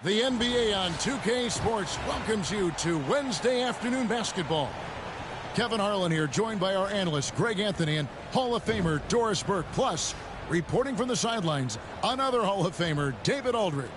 The NBA on 2K Sports welcomes you to Wednesday afternoon basketball. Kevin Harlan here, joined by our analysts Greg Anthony and Hall of Famer Doris Burke. Plus, reporting from the sidelines, another Hall of Famer, David Aldridge.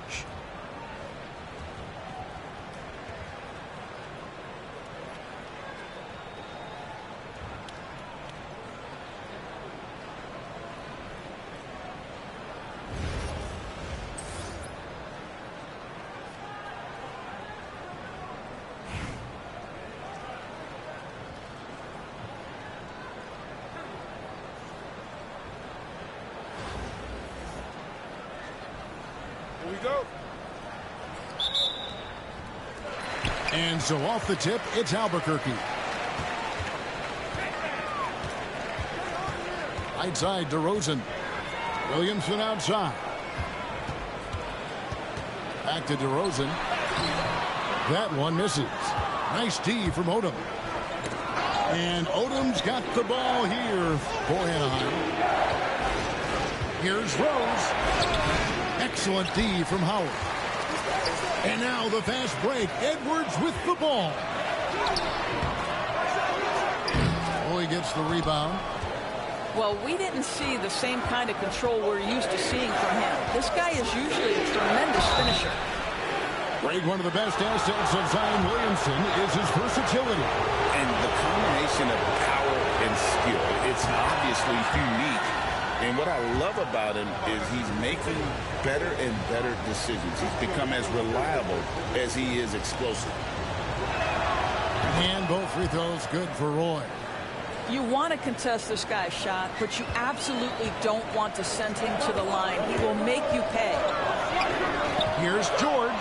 Here we go. And so off the tip, it's Albuquerque. Right side, DeRozan. Williamson outside. Back to DeRozan. That one misses. Nice D from Odom. And Odom's got the ball here for Anaheim. Here's Rose. Excellent D from Howard. And now the fast break. Edwards with the ball. Oh, he gets the rebound. Well, we didn't see the same kind of control we're used to seeing from him. This guy is usually a tremendous finisher. Greg, one of the best assets of Zion Williamson is his versatility. And the combination of power and skill, it's obviously unique. And what I love about him is he's making better and better decisions. He's become as reliable as he is explosive. And both free throws good for Roy. You want to contest this guy's shot, but you absolutely don't want to send him to the line. He will make you pay. Here's George.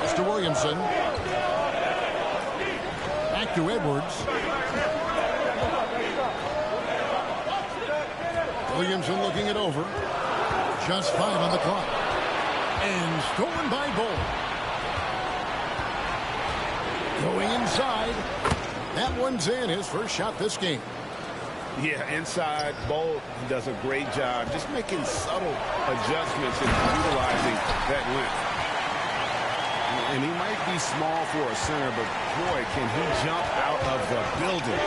Mr. Williamson. Back to Edwards. Williamson looking it over. Just 5 on the clock. And stolen by Bull. Going inside. That one's in, his first shot this game. Yeah, inside, Bull does a great job just making subtle adjustments and utilizing that length. And he might be small for a center, but boy, can he jump out of the building.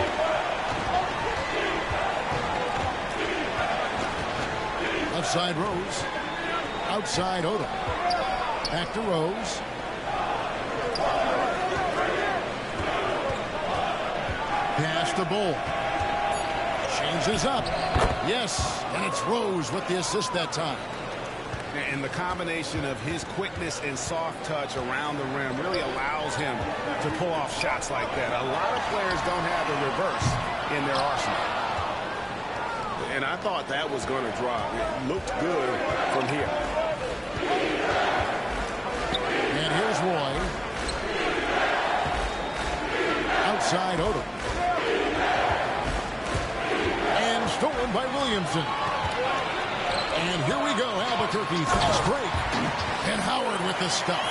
Left side Rose. Outside Odom. Back to Rose. Pass to Bull. Changes up. Yes, and it's Rose with the assist that time. And the combination of his quickness and soft touch around the rim really allows him to pull off shots like that. A lot of players don't have the reverse in their arsenal. And I thought that was going to drop. It looked good from here. And here's Roy. Outside Odom. And stolen by Williamson. And here we go, Albuquerque fast break. And Howard with the stuff.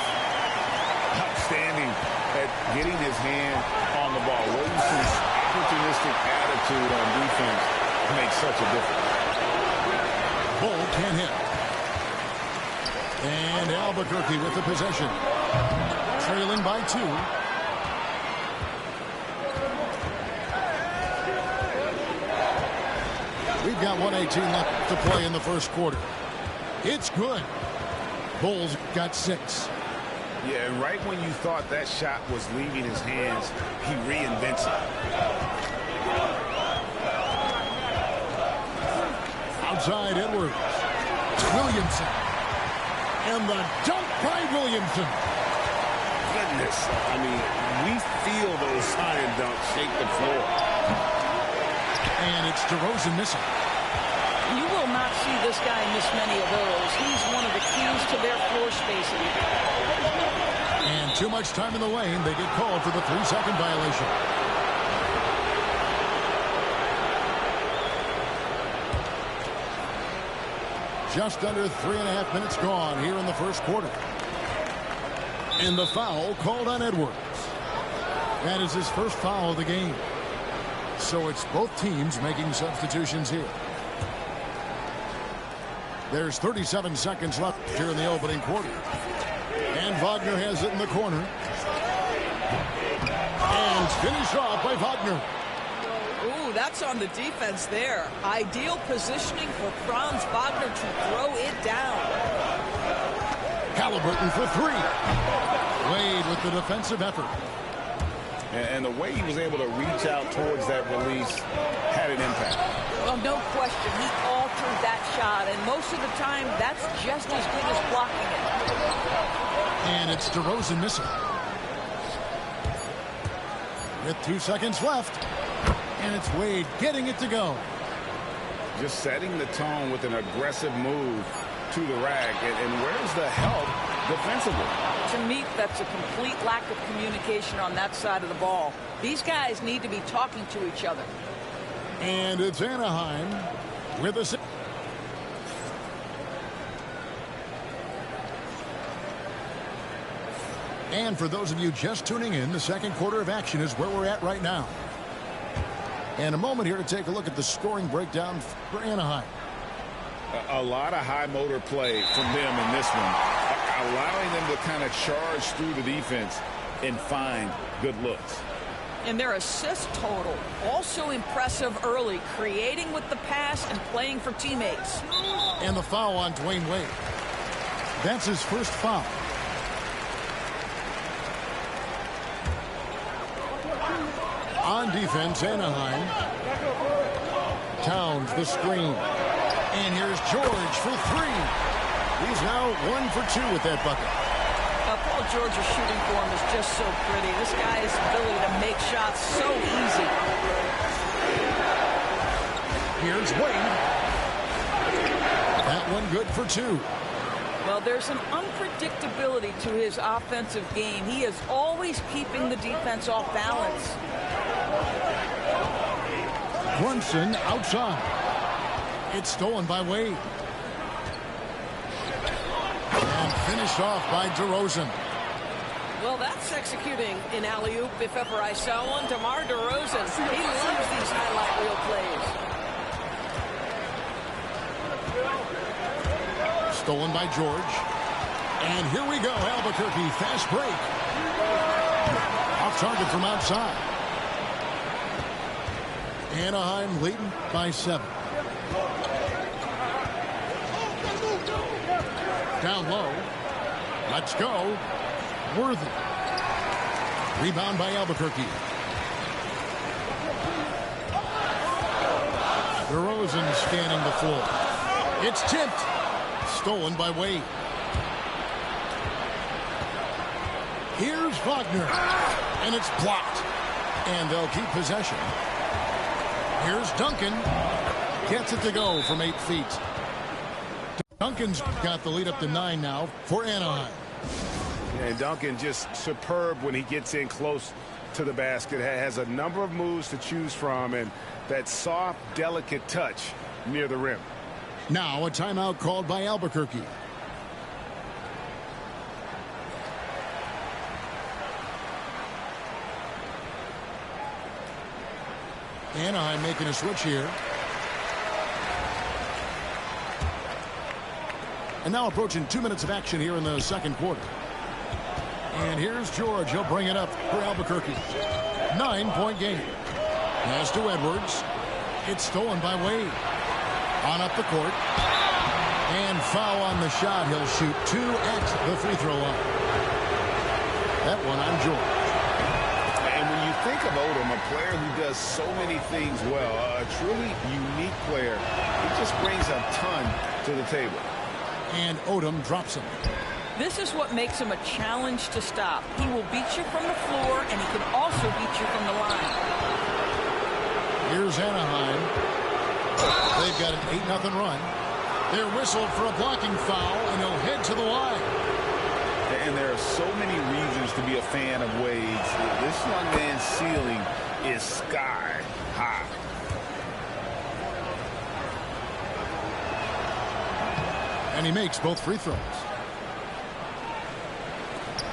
Outstanding at getting his hand on the ball. Williamson's opportunistic attitude on defense makes such a difference. Bull can't hit. And Albuquerque with the possession. Trailing by 2. We've got 1:18 left to play in the first quarter. It's good. Bulls got 6. Yeah, and right when you thought that shot was leaving his hands, he reinvents it. Outside Edwards. Williamson. And the dunk by Williamson. Goodness. I mean, we feel those Zion dunks shake the floor. And it's DeRozan missing. You will not see this guy miss many of those. He's one of the keys to their floor spacing. And too much time in the lane. They get called for the 3-second violation. Just under 3.5 minutes gone here in the first quarter. And the foul called on Edwards. That is his first foul of the game. So it's both teams making substitutions here. There's 37 seconds left here in the opening quarter. And Wagner has it in the corner. And finished off by Wagner. Ooh, that's on the defense there. Ideal positioning for Franz Wagner to throw it down. Halliburton for three. Wade with the defensive effort. And the way he was able to reach out towards that release had an impact. Well, no question. He altered that shot, and most of the time, that's just as good as blocking it. And it's DeRozan missing. With 2 seconds left. And it's Wade getting it to go. Just setting the tone with an aggressive move to the rack. And where's the help defensively? To me, that's a complete lack of communication on that side of the ball. These guys need to be talking to each other. And it's Anaheim with a... And for those of you just tuning in, the second quarter of action is where we're at right now. And a moment here to take a look at the scoring breakdown for Anaheim. A lot of high motor play from them in this one, allowing them to kind of charge through the defense and find good looks. And their assist total, also impressive early, creating with the pass and playing for teammates. And the foul on Dwayne Wade. That's his first foul. On defense, Anaheim. Towns the screen. And here's George for three. He's now 1 for 2 with that bucket. Paul George's shooting form is just so pretty. This guy's ability to make shots so easy. Here's Wade. That one good for 2. Well, there's an unpredictability to his offensive game. He is always keeping the defense off balance. Brunson outside. It's stolen by Wade. And finished off by DeRozan. Well, that's executing an alley-oop if ever I saw one. DeMar DeRozan, he loves these highlight reel plays. Stolen by George. And here we go, Albuquerque, fast break. Off target from outside. Anaheim leading by 7. Down low. Let's go. Worthy. Rebound by Albuquerque. DeRozan scanning the floor. It's tipped. Stolen by Wade. Here's Wagner. And it's blocked. And they'll keep possession. Here's Duncan. Gets it to go from 8 feet. Duncan's got the lead up to 9 now for Anaheim. And Duncan just superb when he gets in close to the basket. Has a number of moves to choose from, and that soft, delicate touch near the rim. Now a timeout called by Albuquerque. Anaheim making a switch here. And now approaching 2 minutes of action here in the second quarter. And here's George. He'll bring it up for Albuquerque. 9-point game. Pass to Edwards. It's stolen by Wade. On up the court. And foul on the shot. He'll shoot 2 at the free throw line. That one on George. And when you think of Odom, a player who does so many things well, a truly unique player, he just brings a ton to the table. And Odom drops him. This is what makes him a challenge to stop. He will beat you from the floor, and he can also beat you from the line. Here's Anaheim. They've got an 8-0 run. They're whistled for a blocking foul, and he'll head to the line. And there are so many reasons to be a fan of Wade's. This young man's ceiling is sky high. And he makes both free throws.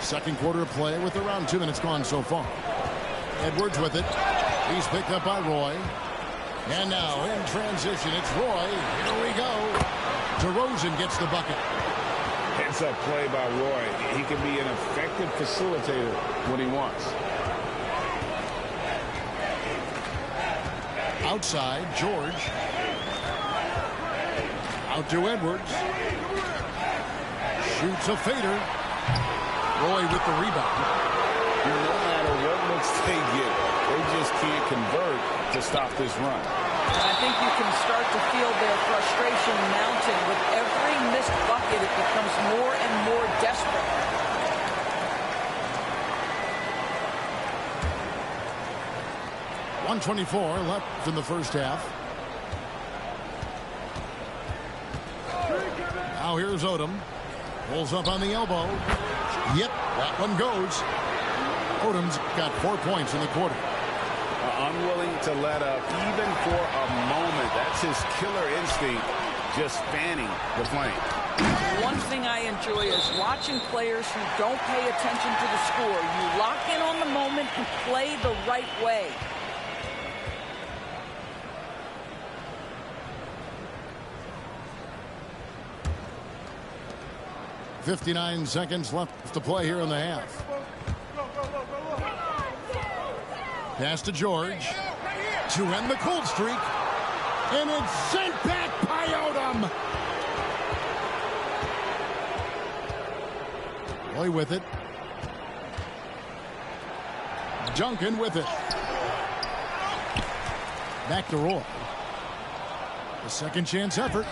Second quarter of play with around 2 minutes gone so far. Edwards with it. He's picked up by Roy. And now in transition, it's Roy. Here we go. DeRozan gets the bucket. It's a play by Roy. He can be an effective facilitator when he wants. Outside, George. Out to Edwards. Shoots a fader. Roy with the rebound. No matter what looks they get, they just can't convert to stop this run. I think you can start to feel their frustration mounting. With every missed bucket, it becomes more and more desperate. .124 left in the first half. Now here's Odom. Pulls up on the elbow. Yep, that one goes. Odom's got 4 points in the quarter. Unwilling to let up even for a moment. That's his killer instinct, just fanning the flame. One thing I enjoy is watching players who don't pay attention to the score. You lock in on the moment and play the right way. .59 seconds left to play here in the half. Pass to George to end the cold streak. And it's sent back by Odom. Roy with it. Duncan with it. Back to Roy. A second chance effort.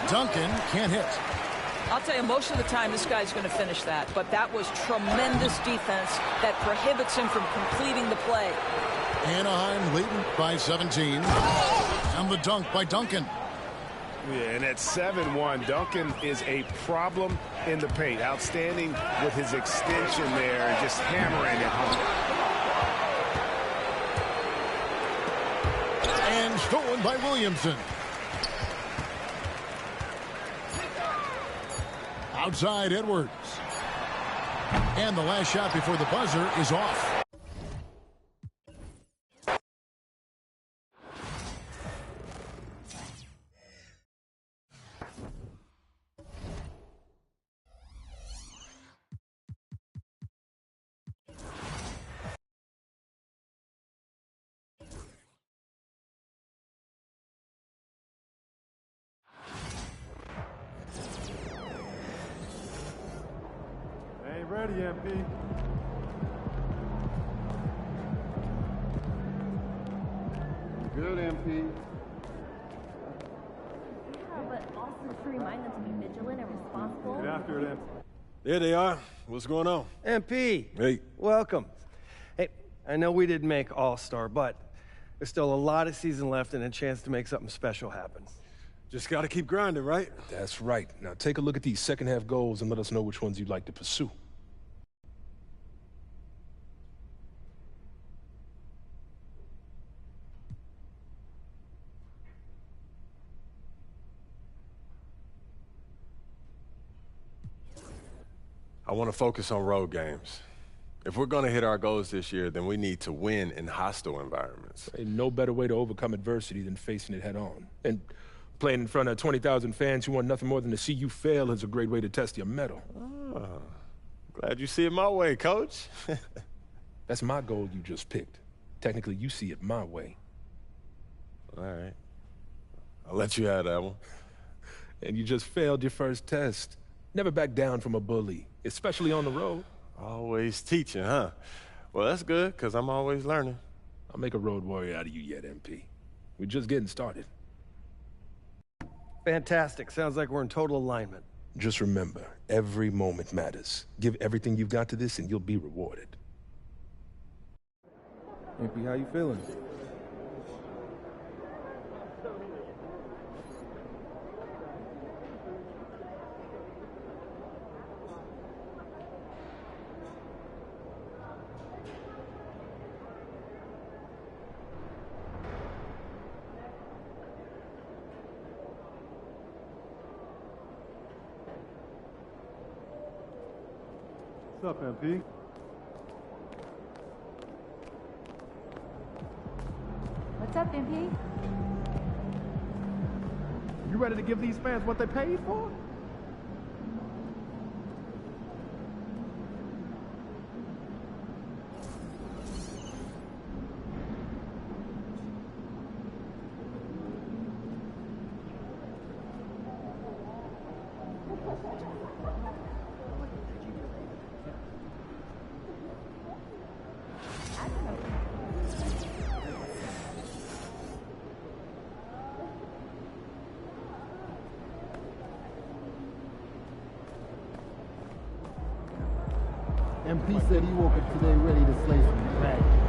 Duncan can't hit. I'll tell you, most of the time this guy's going to finish that, but that was tremendous defense that prohibits him from completing the play. Anaheim leading by 17. And the dunk by Duncan. Yeah, and at 7-1, Duncan is a problem in the paint. Outstanding with his extension there and just hammering it home. And stolen by Williamson. Outside Edwards. And the last shot before the buzzer is off. Ready, MP. Good, MP. Yeah, but also to remind them to be vigilant and responsible. Get after it, MP. There they are. What's going on? MP. Hey. Welcome. Hey, I know we didn't make All-Star, but there's still a lot of season left and a chance to make something special happen. Just got to keep grinding, right? That's right. Now take a look at these second-half goals and let us know which ones you'd like to pursue. I want to focus on road games. If we're going to hit our goals this year, then we need to win in hostile environments. Ain't no better way to overcome adversity than facing it head-on. And playing in front of 20,000 fans who want nothing more than to see you fail is a great way to test your mettle. Oh, glad you see it my way, Coach. That's my goal you just picked. Technically, you see it my way. All right. I'll let you have that one. And you just failed your first test. Never back down from a bully, especially on the road. Always teaching, huh? Well, that's good, because I'm always learning. I'll make a road warrior out of you yet, MP. We're just getting started. Fantastic. Sounds like we're in total alignment. Just remember, every moment matters. Give everything you've got to this and you'll be rewarded. MP, how you feeling? What's up, MP? What's up, MP? You ready to give these fans what they paid for? MP said he woke up today ready to slay some dragons.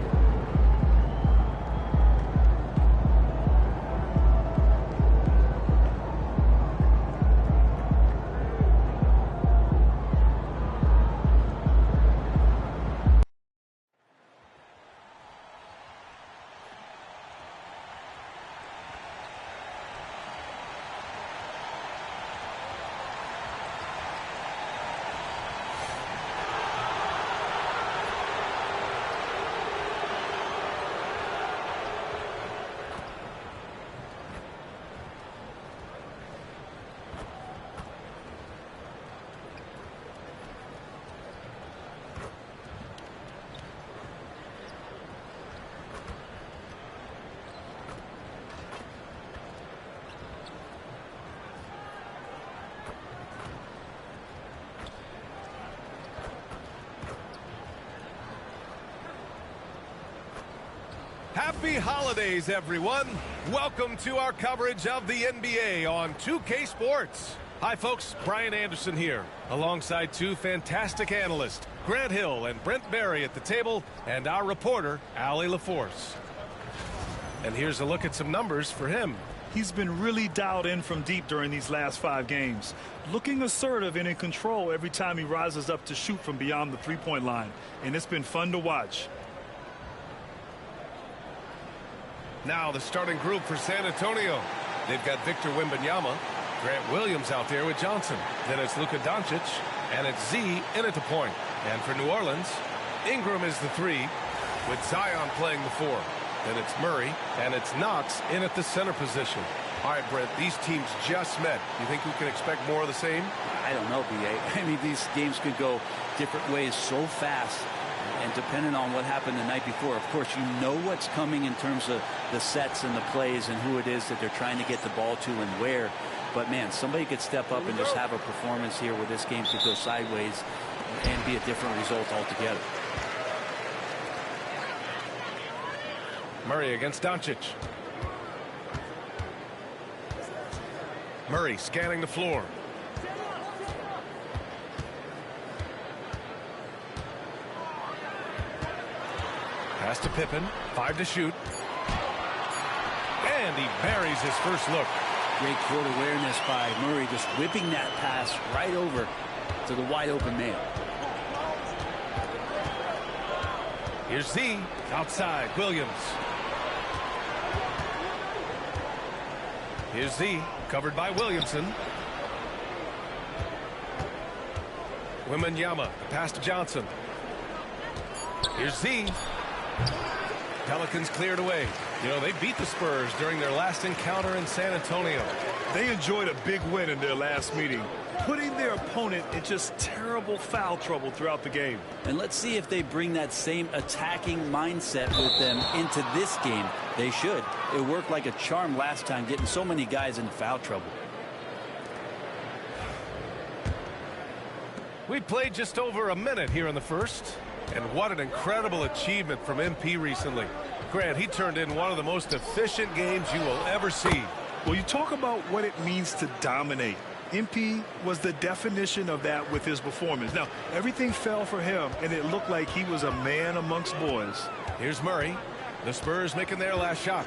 Happy holidays, everyone. Welcome to our coverage of the NBA on 2K Sports. Hi, folks. Brian Anderson here, alongside two fantastic analysts, Grant Hill and Brent Barry at the table, and our reporter, Allie LaForce. And here's a look at some numbers for him. He's been really dialed in from deep during these last 5 games, looking assertive and in control every time he rises up to shoot from beyond the three-point line, and it's been fun to watch. Now the starting group for San Antonio. They've got Victor Wembanyama, Grant Williams out there with Johnson. Then it's Luka Doncic, and it's Z in at the point. And for New Orleans, Ingram is the 3, with Zion playing the 4. Then it's Murray, and it's Knox in at the center position. All right, Brent, these teams just met. You think we can expect more of the same? I don't know, B.A. I mean, these games could go different ways so fast. And depending on what happened the night before, of course, you know what's coming in terms of the sets and the plays and who it is that they're trying to get the ball to and where. But, man, somebody could step up and just have a performance here where this game could go sideways and be a different result altogether. Murray against Doncic. Murray scanning the floor. Pass to Pippen, 5 to shoot. And he buries his first look. Great court awareness by Murray, just whipping that pass right over to the wide open man. Here's Z outside, Williams. Here's Z, covered by Williamson. Wembanyama, pass to Johnson. Here's Z. Pelicans cleared away. You know, they beat the Spurs during their last encounter in San Antonio. They enjoyed a big win in their last meeting, putting their opponent in just terrible foul trouble throughout the game. And let's see if they bring that same attacking mindset with them into this game. They should. It worked like a charm last time, getting so many guys in foul trouble. We played just over a minute here in the first. And what an incredible achievement from MP recently. Grant, he turned in one of the most efficient games you will ever see. Well, you talk about what it means to dominate. MP was the definition of that with his performance. Now, everything fell for him, and it looked like he was a man amongst boys. Here's Murray. The Spurs making their last shot.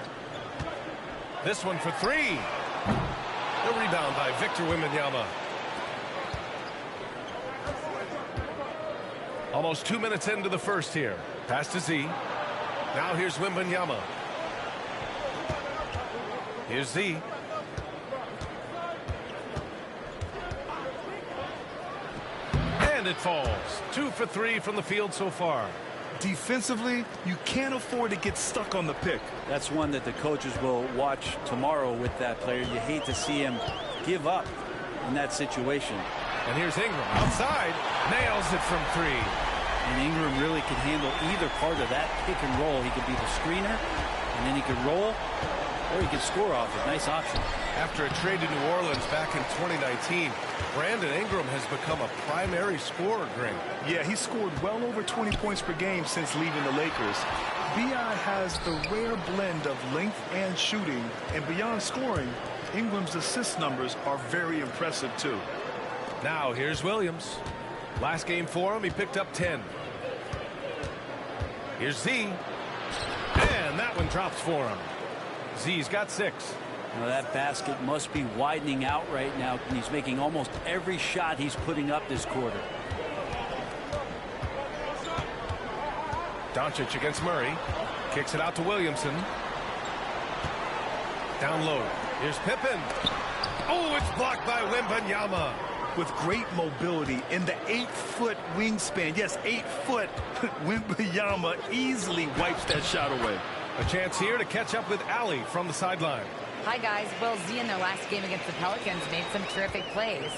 This one for 3. The rebound by Victor Wembanyama. Almost 2 minutes into the first here. Pass to Z. Now here's Wembanyama. Here's Z. And it falls. 2 for 3 from the field so far. Defensively, you can't afford to get stuck on the pick. That's one that the coaches will watch tomorrow with that player. You hate to see him give up in that situation. And here's Ingram outside, nails it from 3. And Ingram really can handle either part of that pick and roll. He could be the screener, and then he could roll, or he could score off it. Nice option. After a trade to New Orleans back in 2019, Brandon Ingram has become a primary scorer, Grant. Yeah, he scored well over 20 points per game since leaving the Lakers. B.I. has the rare blend of length and shooting, and beyond scoring, Ingram's assist numbers are very impressive, too. Now, here's Williams. Last game for him, he picked up 10. Here's Z. And that one drops for him. Z's got 6. Well, that basket must be widening out right now, and he's making almost every shot he's putting up this quarter. Doncic against Murray. Kicks it out to Williamson. Down low. Here's Pippen. Oh, it's blocked by Wembanyama. With great mobility in the 8-foot wingspan. Yes, 8 foot. Wembanyama easily wipes that shot away. A chance here to catch up with Allie from the sideline. Hi, guys. Well, Z in their last game against the Pelicans made some terrific plays.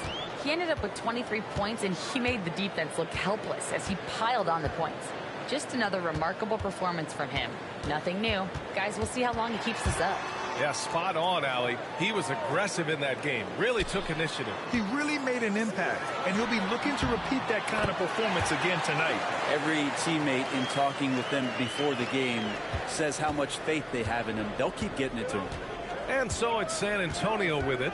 He ended up with 23 points, and he made the defense look helpless as he piled on the points. Just another remarkable performance from him. Nothing new. Guys, we'll see how long he keeps this up. Yeah, spot on, Allie. He was aggressive in that game. Really took initiative. He really made an impact, and he'll be looking to repeat that kind of performance again tonight. Every teammate in talking with them before the game says how much faith they have in him. They'll keep getting it to him. And so it's San Antonio with it.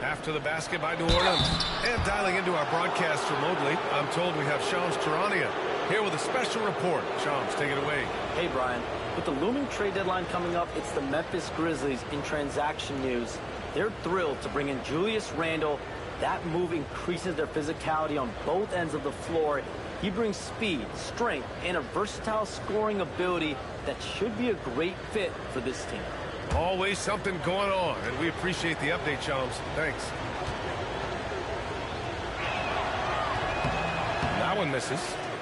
After the basket by New Orleans. And dialing into our broadcast remotely, I'm told we have Shams Charania here with a special report. Shams, take it away. Hey, Brian. With the looming trade deadline coming up, it's the Memphis Grizzlies in transaction news. They're thrilled to bring in Julius Randle. That move increases their physicality on both ends of the floor. He brings speed, strength, and a versatile scoring ability that should be a great fit for this team. Always something going on, and we appreciate the update, Shams. Thanks. That one misses.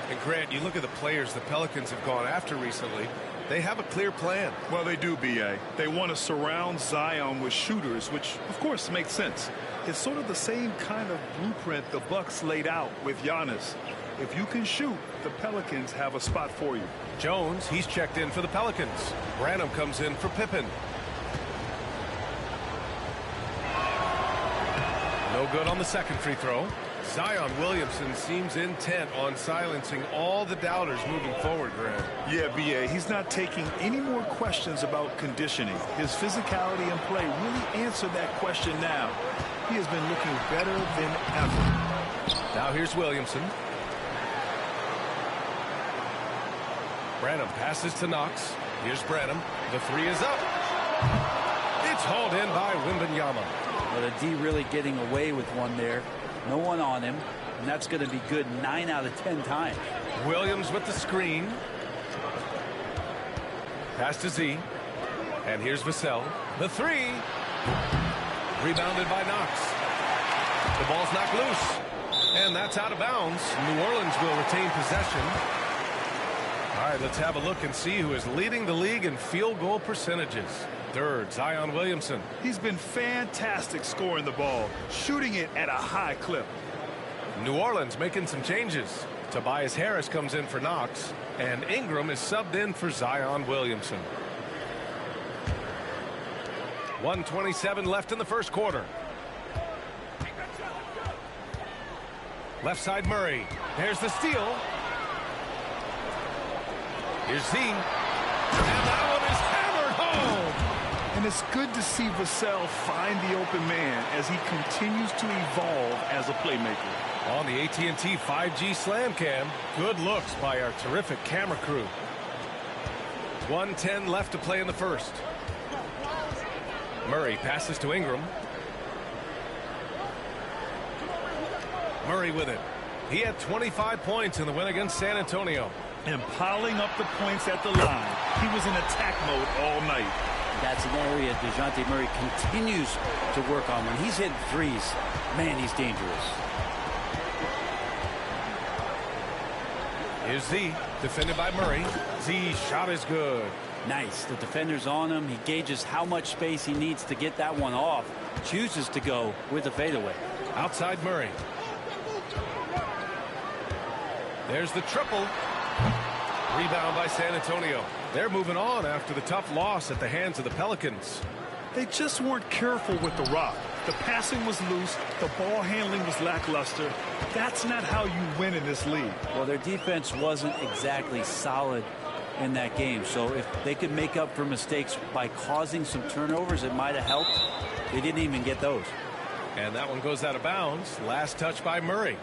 And Grant, you look at the players the Pelicans have gone after recently. They have a clear plan. Well, they do, B.A. They want to surround Zion with shooters, which, of course, makes sense. It's sort of the same kind of blueprint the Bucks laid out with Giannis. If you can shoot, the Pelicans have a spot for you. Jones, he's checked in for the Pelicans. Branham comes in for Pippen. No good on the second free throw. Zion Williamson seems intent on silencing all the doubters moving forward, Grant. Yeah, B.A. He's not taking any more questions about conditioning. His physicality and play really answered that question now. He has been looking better than ever. Now here's Williamson. Branham passes to Knox. Here's Branham. The three is up. It's hauled in by Wembanyama. Well, the D really getting away with one there. No one on him, and that's going to be good 9 out of 10 times. Williams with the screen. Pass to Z. And here's Vassell. The three. Rebounded by Knox. The ball's knocked loose. And that's out of bounds. New Orleans will retain possession. All right, let's have a look and see who is leading the league in field goal percentages. Third, Zion Williamson. He's been fantastic scoring the ball, shooting it at a high clip. New Orleans making some changes. Tobias Harris comes in for Knox, and Ingram is subbed in for Zion Williamson. 1:27 left in the first quarter. Left side Murray. There's the steal. Here's Z. And that one is hammered home. And it's good to see Vassell find the open man as he continues to evolve as a playmaker. On the AT&T 5G Slam Cam, good looks by our terrific camera crew. 1:10 left to play in the first. Murray passes to Ingram. Murray with it. He had 25 points in the win against San Antonio. And piling up the points at the line. He was in attack mode all night. That's an area DeJounte Murray continues to work on. When he's hitting threes, man, he's dangerous. Here's Z, defended by Murray. Z shot is good. Nice. The defender's on him. He gauges how much space he needs to get that one off. Chooses to go with the fadeaway. Outside Murray. There's the triple. Rebound by San Antonio. They're moving on after the tough loss at the hands of the Pelicans. They just weren't careful with the rock. The passing was loose. The ball handling was lackluster. That's not how you win in this league. Well, their defense wasn't exactly solid in that game. So if they could make up for mistakes by causing some turnovers, it might have helped. They didn't even get those. And that one goes out of bounds. Last touch by Murray.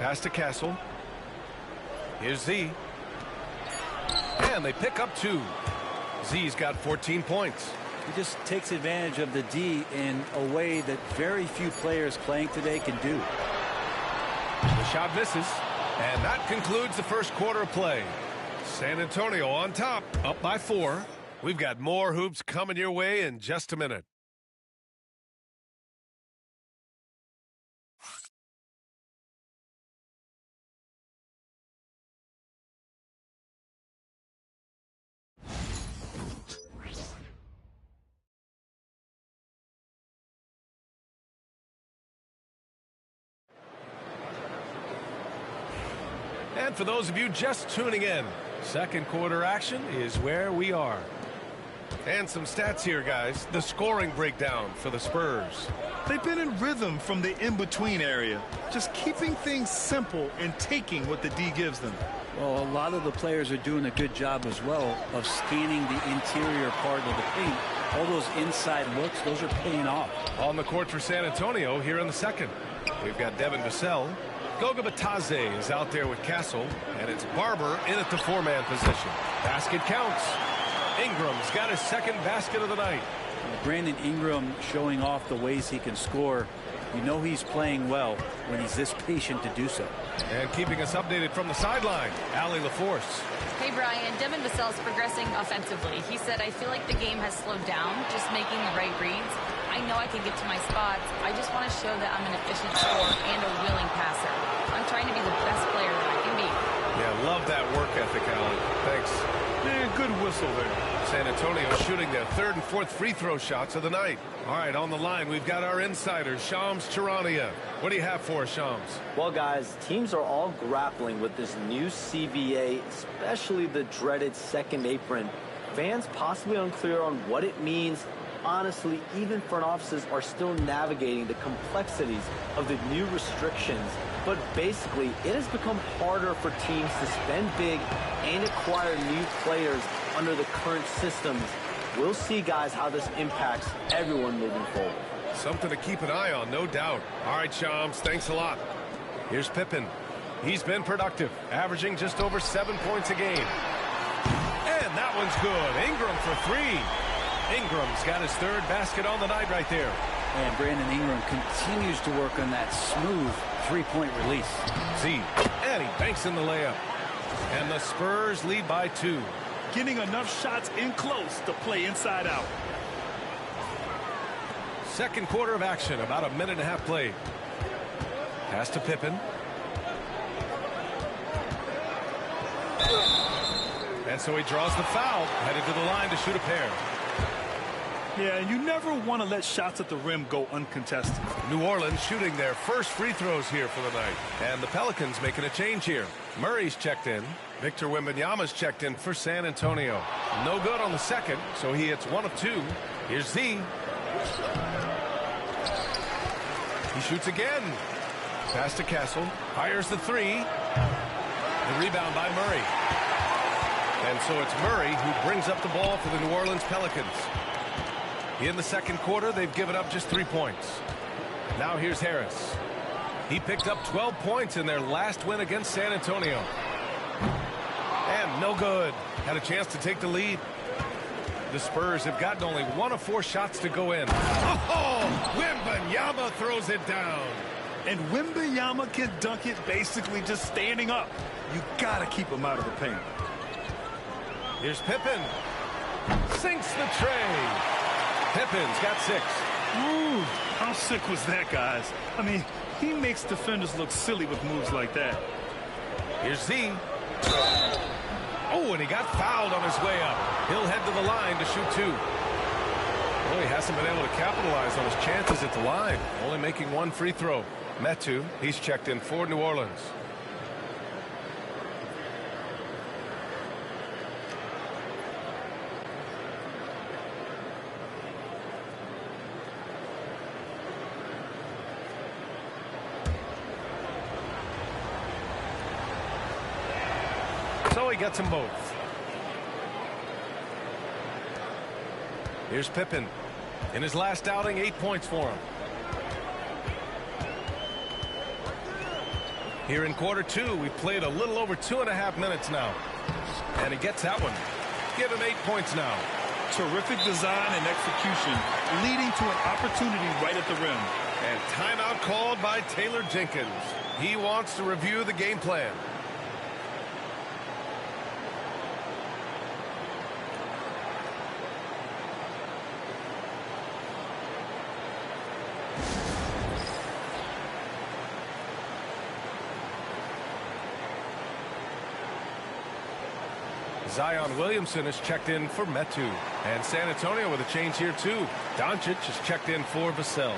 Pass to Castle. Here's Z. And they pick up 2. Z's got 14 points. He just takes advantage of the D in a way that very few players playing today can do. The shot misses. And that concludes the first quarter of play. San Antonio on top, up by 4. We've got more hoops coming your way in just a minute. And for those of you just tuning in, second quarter action is where we are. And some stats here, guys. The scoring breakdown for the Spurs. They've been in rhythm from the in-between area, just keeping things simple and taking what the D gives them. Well, a lot of the players are doing a good job as well of scanning the interior part of the paint. All those inside looks, those are paying off. On the court for San Antonio here in the second. We've got Devin Vassell. Goga Batadze is out there with Castle, and it's Barber in at the 4-man position. Basket counts. Ingram's got his second basket of the night. Brandon Ingram showing off the ways he can score. You know he's playing well when he's this patient to do so. And keeping us updated from the sideline, Allie LaForce. Hey, Brian. Devin Vassell's progressing offensively. He said, I feel like the game has slowed down, just making the right reads. I know I can get to my spots. I just want to show that I'm an efficient scorer and a willing passer. I'm trying to be the best player that I can be. Yeah, love that work ethic, Allie. Thanks. Yeah, good whistle there. San Antonio shooting their third and fourth free throw shots of the night. All right, on the line, we've got our insider, Shams Charania. What do you have for us, Shams? Well, guys, teams are all grappling with this new CBA, especially the dreaded second apron. Fans possibly unclear on what it means. Honestly, even front offices are still navigating the complexities of the new restrictions. But basically, it has become harder for teams to spend big and acquire new players under the current systems. We'll see, guys, how this impacts everyone moving forward. Something to keep an eye on, no doubt. All right, Shams, thanks a lot. Here's Pippen. He's been productive, averaging just over 7 points a game. And that one's good. Ingram for 3. Ingram's got his third basket on the night right there. And Brandon Ingram continues to work on that smooth three-point release. Z, and he banks in the layup. And the Spurs lead by 2. Getting enough shots in close to play inside out. Second quarter of action, about a minute and a half played. Pass to Pippen. And so he draws the foul, headed to the line to shoot a pair. Yeah, and you never want to let shots at the rim go uncontested. New Orleans shooting their first free throws here for the night. And the Pelicans making a change here. Murray's checked in. Victor Wembanyama's checked in for San Antonio. No good on the second, so he hits 1 of 2. Here's Z. He shoots again. Pass to Castle. Fires the 3. The rebound by Murray. And so it's Murray who brings up the ball for the New Orleans Pelicans. In the second quarter, they've given up just 3 points. Now here's Harris. He picked up 12 points in their last win against San Antonio. And no good. Had a chance to take the lead. The Spurs have gotten only 1 of 4 shots to go in. Oh, Wembanyama throws it down. And Wembanyama can dunk it basically just standing up. You got to keep him out of the paint. Here's Pippen. Sinks the tray. Pippen's got 6. Ooh, how sick was that, guys? I mean, he makes defenders look silly with moves like that. Here's Z. Oh, and he got fouled on his way up. He'll head to the line to shoot 2. Well, he hasn't been able to capitalize on his chances at the line. Only making 1 free throw. Metu, he's checked in for New Orleans. So he gets them both. Here's Pippen. In his last outing, 8 points for him. Here in quarter two, we've played a little over 2.5 minutes now. And he gets that one. Give him 8 points now. Terrific design and execution, leading to an opportunity right at the rim. And timeout called by Taylor Jenkins. He wants to review the game plan. Zion Williamson is checked in for Metu. And San Antonio with a change here too. Doncic is checked in for Vassell.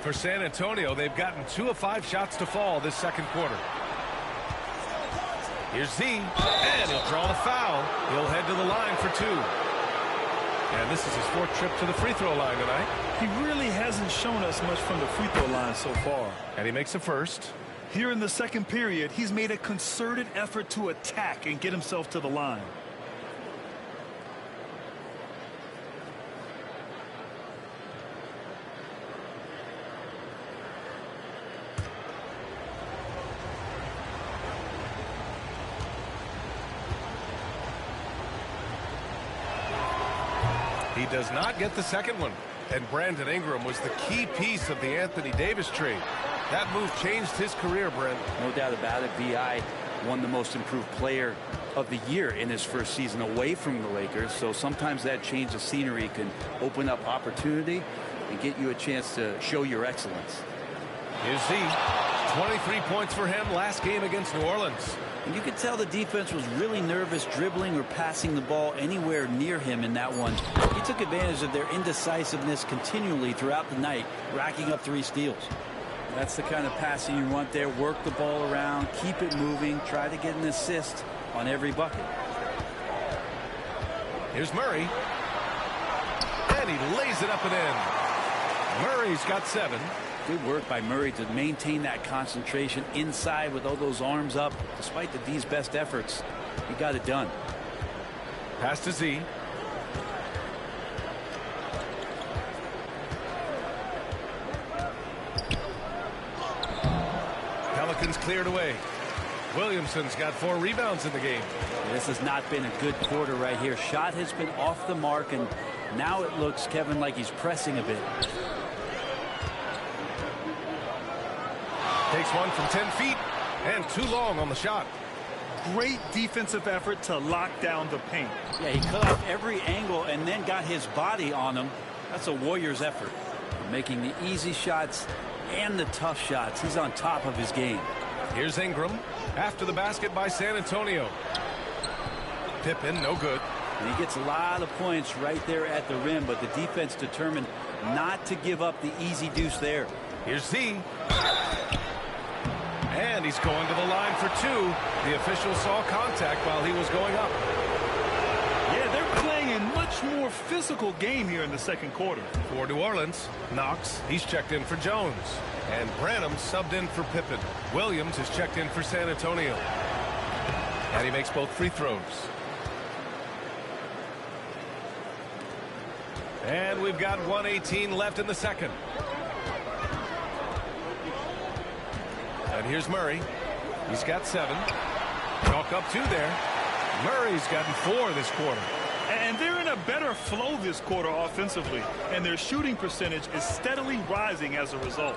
For San Antonio, they've gotten 2 of 5 shots to fall this second quarter. Here's Z, and he'll draw the foul. He'll head to the line for 2. And this is his 4th trip to the free throw line tonight. He really hasn't shown us much from the free throw line so far. And he makes the first. Here in the second period, he's made a concerted effort to attack and get himself to the line. He does not get the second one. And Brandon Ingram was the key piece of the Anthony Davis trade. That move changed his career, Brent. No doubt about it. B.I. won the most improved player of the year in his first season away from the Lakers. So sometimes that change of scenery can open up opportunity and get you a chance to show your excellence. Here's Z. 23 points for him last game against New Orleans. And you could tell the defense was really nervous dribbling or passing the ball anywhere near him in that one. He took advantage of their indecisiveness continually throughout the night, racking up 3 steals. That's the kind of passing you want there. Work the ball around, keep it moving, try to get an assist on every bucket. Here's Murray. And he lays it up and in. Murray's got 7. Good work by Murray to maintain that concentration inside with all those arms up. Despite the D's best efforts, he got it done. Pass to Z. Pelicans cleared away. Williamson's got 4 rebounds in the game. This has not been a good quarter right here. Shot has been off the mark, and now it looks, Kevin, like he's pressing a bit. Takes one from 10 feet and too long on the shot. Great defensive effort to lock down the paint. Yeah, he cut off every angle and then got his body on him. That's a Warriors effort. Making the easy shots and the tough shots. He's on top of his game. Here's Ingram after the basket by San Antonio. Pippen, no good. And he gets a lot of points right there at the rim, but the defense determined not to give up the easy deuce there. Here's Z. And he's going to the line for 2. The official saw contact while he was going up. Yeah, they're playing a much more physical game here in the second quarter. For New Orleans, Knox, he's checked in for Jones. And Branham subbed in for Pippen. Williams is checked in for San Antonio. And he makes both free throws. And we've got 1:18 left in the second. And here's Murray. He's got 7. Chalk up 2 there. Murray's gotten 4 this quarter. And they're in a better flow this quarter offensively. And their shooting percentage is steadily rising as a result.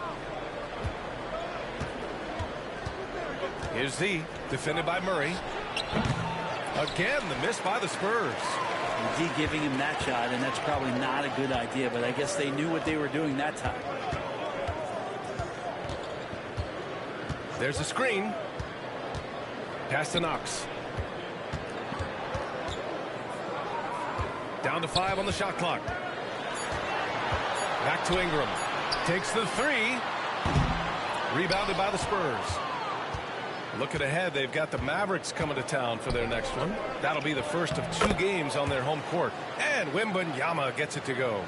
Here's Z, defended by Murray. Again, the miss by the Spurs. D giving him that shot, and that's probably not a good idea, but I guess they knew what they were doing that time. There's a screen. Pass to Knox. Down to 5 on the shot clock. Back to Ingram. Takes the 3. Rebounded by the Spurs. Looking ahead, they've got the Mavericks coming to town for their next one. That'll be the first of 2 games on their home court. And Wembanyama gets it to go.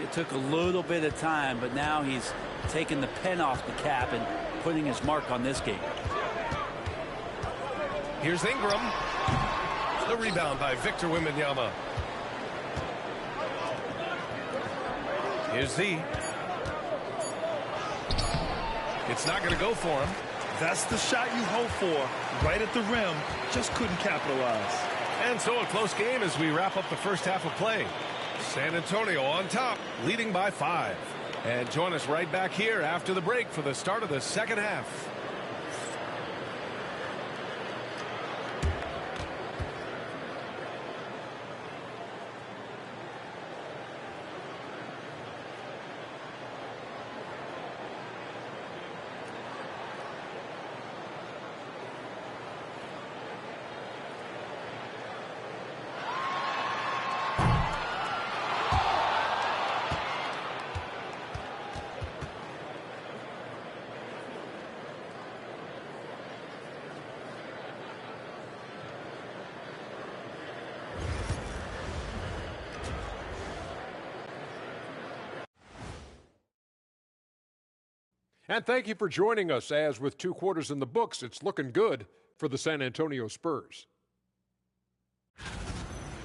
It took a little bit of time, but now he's taking the pen off the cap and putting his mark on this game. Here's Ingram. The rebound by Victor Wembanyama. Here's Z. It's not going to go for him. That's the shot you hope for. Right at the rim. Just couldn't capitalize. And so a close game as we wrap up the first half of play. San Antonio on top, leading by 5. And join us right back here after the break for the start of the second half. And thank you for joining us as with 2 quarters in the books, it's looking good for the San Antonio Spurs.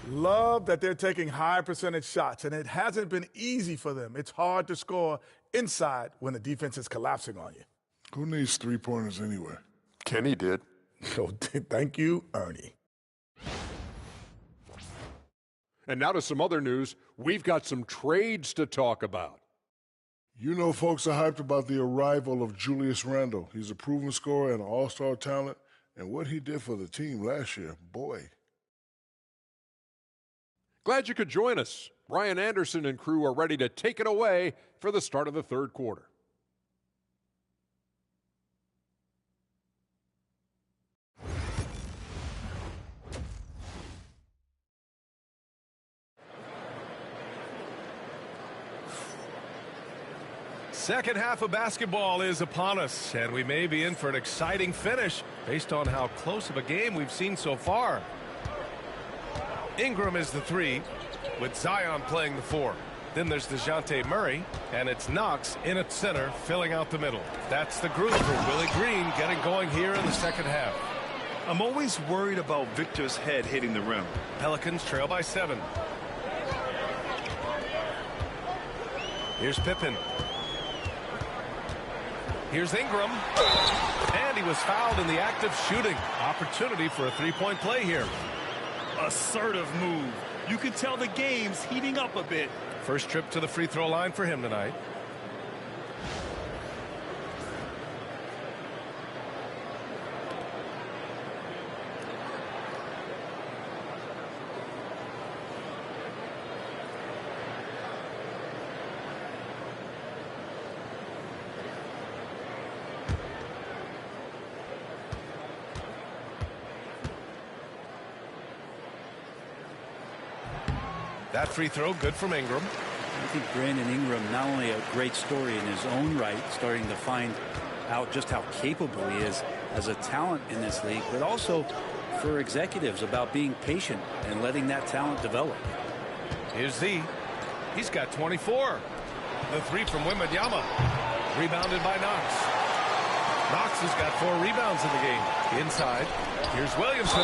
Love that they're taking high percentage shots, and it hasn't been easy for them. It's hard to score inside when the defense is collapsing on you. Who needs three-pointers anyway? Kenny did. So thank you, Ernie. And now to some other news. We've got some trades to talk about. You know folks are hyped about the arrival of Julius Randle. He's a proven scorer and an all-star talent, and what he did for the team last year, boy. Glad you could join us. Brian Anderson and crew are ready to take it away for the start of the third quarter. Second half of basketball is upon us, and we may be in for an exciting finish based on how close of a game we've seen so far. Ingram is the 3, with Zion playing the 4. Then there's DeJounte Murray, and it's Knox in at center, filling out the middle. That's the group for Willie Green getting going here in the second half. I'm always worried about Victor's head hitting the rim. Pelicans trail by 7. Here's Pippen. Here's Ingram. And he was fouled in the act of shooting. Opportunity for a three-point play here. Assertive move. You can tell the game's heating up a bit. First trip to the free throw line for him tonight. That free throw good from Ingram. I think Brandon Ingram, not only a great story in his own right, starting to find out just how capable he is as a talent in this league, but also for executives about being patient and letting that talent develop. Here's Z. He's got 24. The 3 from Wembanyama. Rebounded by Knox. Knox has got 4 rebounds in the game. Inside. Here's Williamson.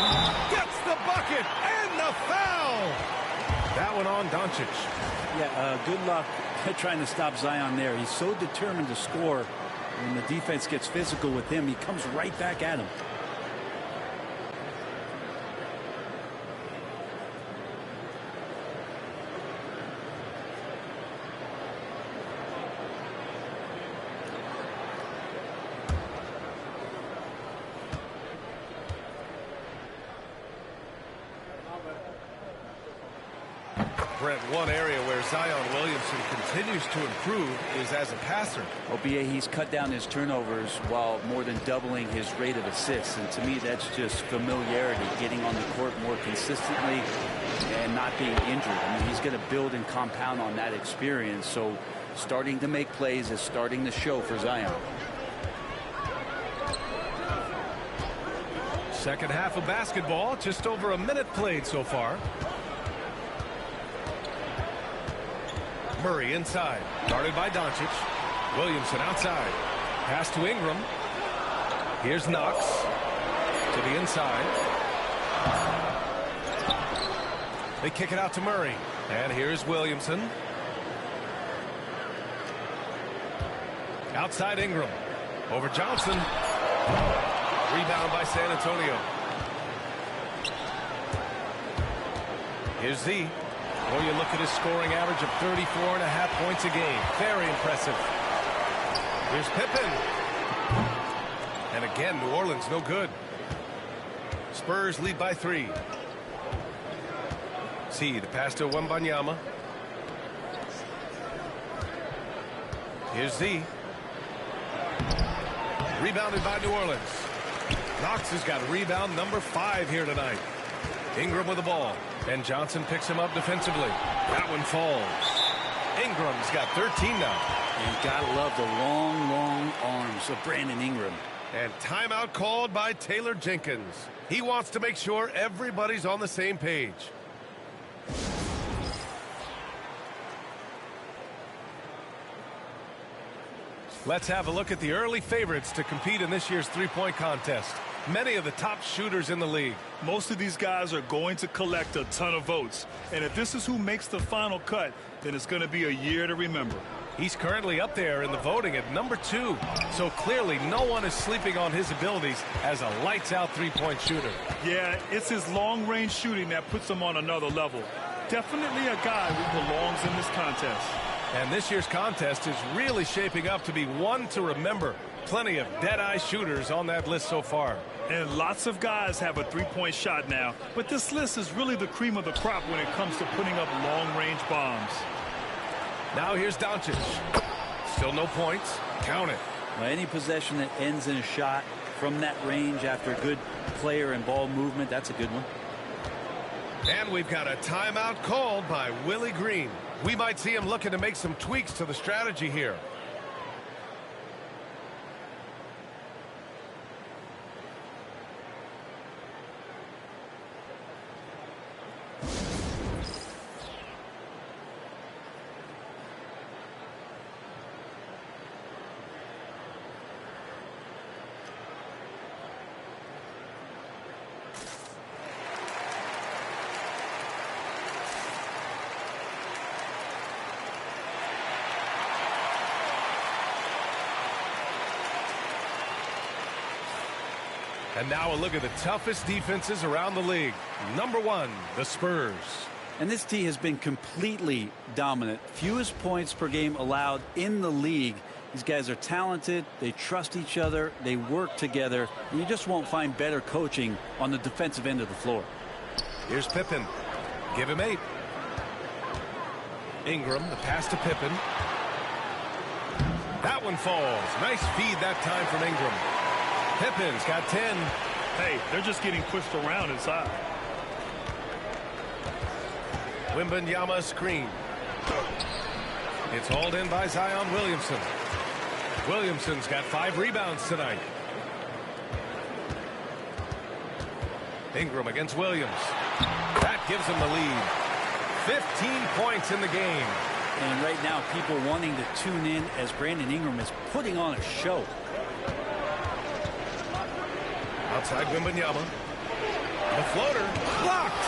Gets the bucket and the foul. That one on Doncic. Yeah, good luck trying to stop Zion there. He's so determined to score. When the defense gets physical with him, he comes right back at him. Brent, one area where Zion Williamson continues to improve is as a passer. OBA, he's cut down his turnovers while more than doubling his rate of assists. And to me, that's just familiarity, getting on the court more consistently and not being injured. I mean, he's going to build and compound on that experience. So starting to make plays is starting to show for Zion. Second half of basketball, just over a minute played so far. Murray inside, guarded by Doncic. Williamson outside. Pass to Ingram. Here's Knox to the inside. They kick it out to Murray. And here's Williamson. Outside Ingram. Over Johnson. Rebound by San Antonio. Here's Z. Well, you look at his scoring average of 34.5 points a game. Very impressive. Here's Pippen. And again, New Orleans no good. Spurs lead by 3. See the pass to Wembanyama. Here's Z. Rebounded by New Orleans. Knox has got rebound number 5 here tonight. Ingram with the ball. And Johnson picks him up defensively. That one falls. Ingram's got 13 now. And gotta love the long, long arms of Brandon Ingram. And timeout called by Taylor Jenkins. He wants to make sure everybody's on the same page. Let's have a look at the early favorites to compete in this year's three-point contest. Many of the top shooters in the league. Most of these guys are going to collect a ton of votes. And if this is who makes the final cut, then it's going to be a year to remember. He's currently up there in the voting at number 2. So clearly no one is sleeping on his abilities as a lights-out three-point shooter. Yeah, it's his long-range shooting that puts him on another level. Definitely a guy who belongs in this contest. And this year's contest is really shaping up to be one to remember. Plenty of dead-eye shooters on that list so far. And lots of guys have a three-point shot now. But this list is really the cream of the crop when it comes to putting up long-range bombs. Now here's Doncic. Still no points. Count it. Well, any possession that ends in a shot from that range after good player and ball movement, that's a good one. And we've got a timeout called by Willie Green. We might see him looking to make some tweaks to the strategy here. And now a look at the toughest defenses around the league. Number 1, the Spurs. And this team has been completely dominant. Fewest points per game allowed in the league. These guys are talented. They trust each other. They work together. And you just won't find better coaching on the defensive end of the floor. Here's Pippen. Give him 8. Ingram, the pass to Pippen. That one falls. Nice feed that time from Ingram. Pippen's got 10. Hey, they're just getting pushed around inside. Wembanyama screen. It's hauled in by Zion Williamson. Williamson's got 5 rebounds tonight. Ingram against Williams. That gives him the lead. 15 points in the game. And right now, people wanting to tune in as Brandon Ingram is putting on a show. Outside Wembanyama. The floater blocked.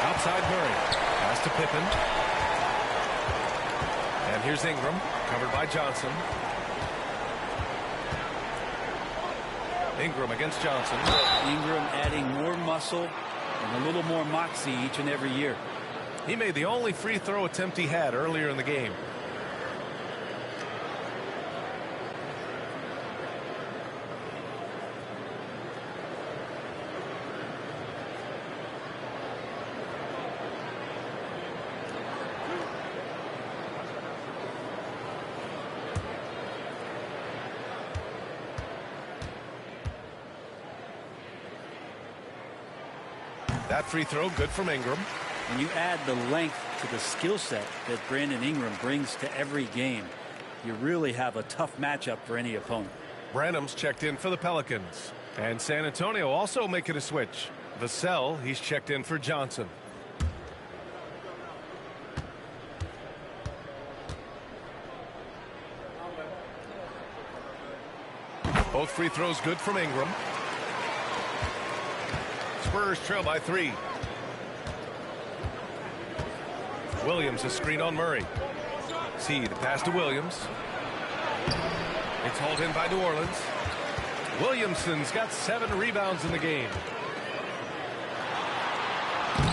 Outside Murray. Pass to Pippen. And here's Ingram. Covered by Johnson. Ingram against Johnson. Ingram adding more muscle and a little more moxie each and every year. He made the only free throw attempt he had earlier in the game. That free throw good from Ingram. When you add the length to the skill set that Brandon Ingram brings to every game, you really have a tough matchup for any opponent. Branham's checked in for the Pelicans. And San Antonio also making a switch. Vassell, he's checked in for Johnson. Both free throws good from Ingram. Spurs trail by 3. Williams a screen on Murray. See the pass to Williams. It's hauled in by New Orleans. Williamson's got 7 rebounds in the game.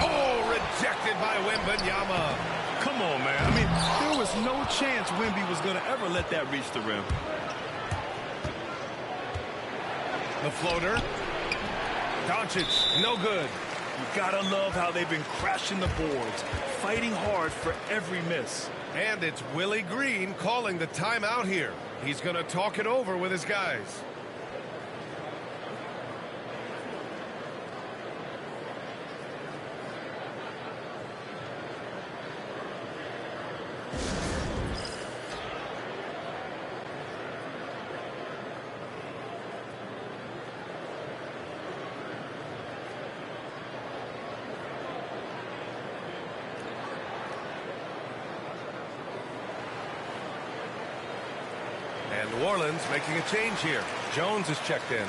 Oh, rejected by Wembanyama. Come on, man. I mean, there was no chance Wemby was going to ever let that reach the rim. The floater. Doncic, no good. You gotta love how they've been crashing the boards, fighting hard for every miss. And it's Willie Green calling the timeout here. He's going to talk it over with his guys. And New Orleans making a change here. Jones is checked in.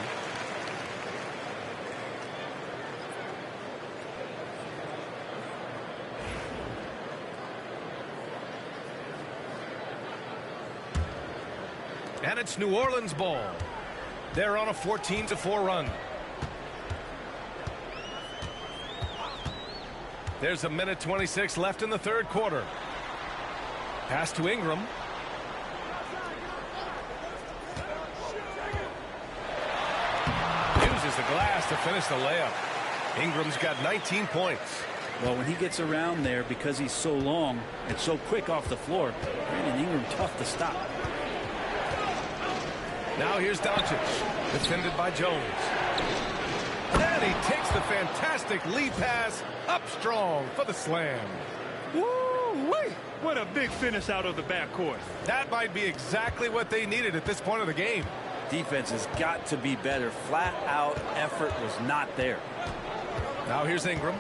And it's New Orleans ball. They're on a 14-4 run. There's a minute 26 left in the third quarter. Pass to Ingram. Uses the glass to finish the layup. Ingram's got 19 points. Well, when he gets around there, because he's so long and so quick off the floor, Brandon Ingram tough to stop. Now here's Doncic, defended by Jones. And he takes the fantastic lead pass up strong for the slam. Woo-wee! What a big finish out of the backcourt. That might be exactly what they needed at this point of the game. Defense has got to be better. Flat out effort was not there. Now here's Ingram.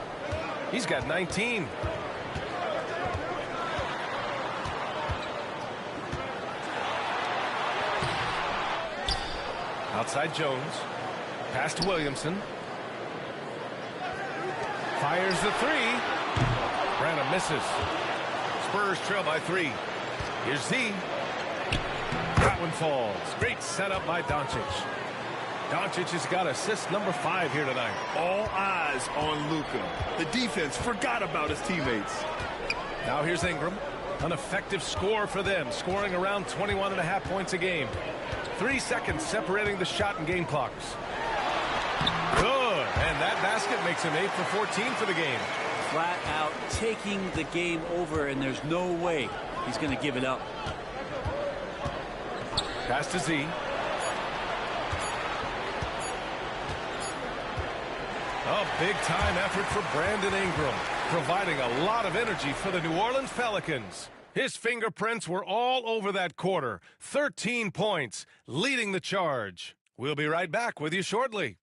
He's got 19. Outside Jones. Pass to Williamson. Fires the three. Branham misses. Spurs trail by 3. Here's Z. That one falls. Great setup by Doncic. Doncic has got assist number 5 here tonight. All eyes on Luka. The defense forgot about his teammates. Now here's Ingram. An effective score for them, scoring around 21.5 points a game. 3 seconds separating the shot and game clocks. Good. And that basket makes him 8 for 14 for the game. Flat out taking the game over, and there's no way he's going to give it up. Pass to Z. A big-time effort for Brandon Ingram, providing a lot of energy for the New Orleans Pelicans. His fingerprints were all over that quarter. 13 points, leading the charge. We'll be right back with you shortly.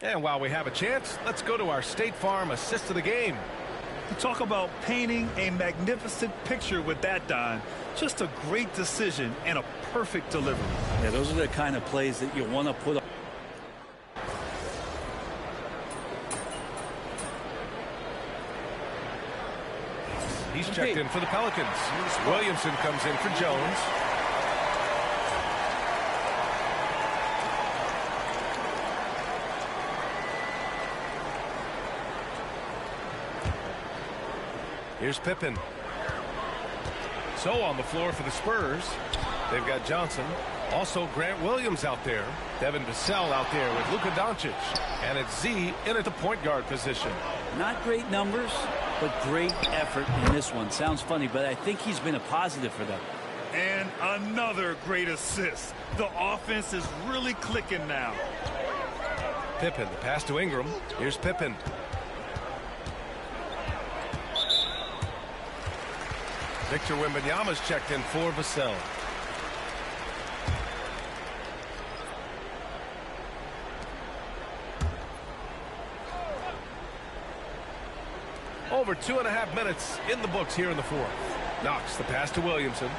And while we have a chance, let's go to our State Farm assist of the game. You talk about painting a magnificent picture with that, Don. Just a great decision and a perfect delivery. Yeah, those are the kind of plays that you want to put up. He's checked in for the Pelicans. Williamson comes in for Jones. Here's Pippen. So on the floor for the Spurs, they've got Johnson. Also Grant Williams out there. Devin Vassell out there with Luka Doncic. And it's Z in at the point guard position. Not great numbers, but great effort in this one. Sounds funny, but I think he's been a positive for them. And another great assist. The offense is really clicking now. Pippen, the pass to Ingram. Here's Pippen. Victor Wembanyama's checked in for Vassell. Over 2.5 minutes in the books here in the fourth. Knocks the pass to Williamson.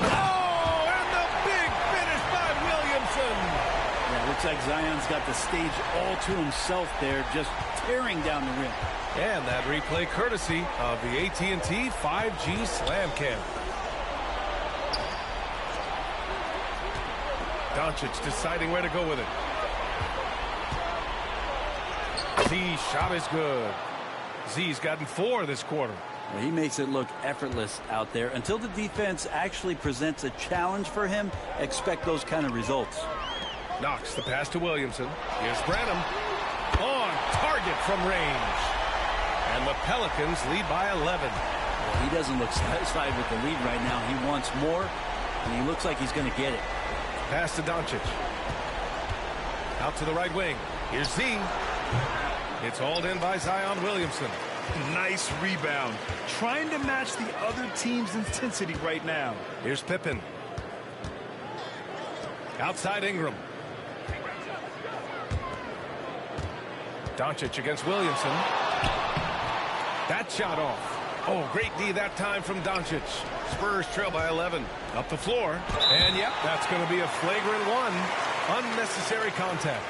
Oh, and the big finish by Williamson. Yeah, looks like Zion's got the stage all to himself there, just tearing down the rim. And that replay courtesy of the AT&T 5G Slam Cam. Doncic deciding where to go with it. Z shot is good. Z's gotten 4 this quarter. Well, he makes it look effortless out there. Until the defense actually presents a challenge for him, expect those kind of results. Knocks the pass to Williamson. Here's Branham. On target from range. And the Pelicans lead by 11. Well, he doesn't look satisfied with the lead right now. He wants more, and he looks like he's going to get it. Pass to Doncic. Out to the right wing. Here's Z. It's hauled in by Zion Williamson. Nice rebound. Trying to match the other team's intensity right now. Here's Pippen. Outside Ingram. Doncic against Williamson. That shot off. Oh, great D that time from Doncic. Spurs trail by 11. Up the floor. And, yep, that's going to be a flagrant one. Unnecessary contact.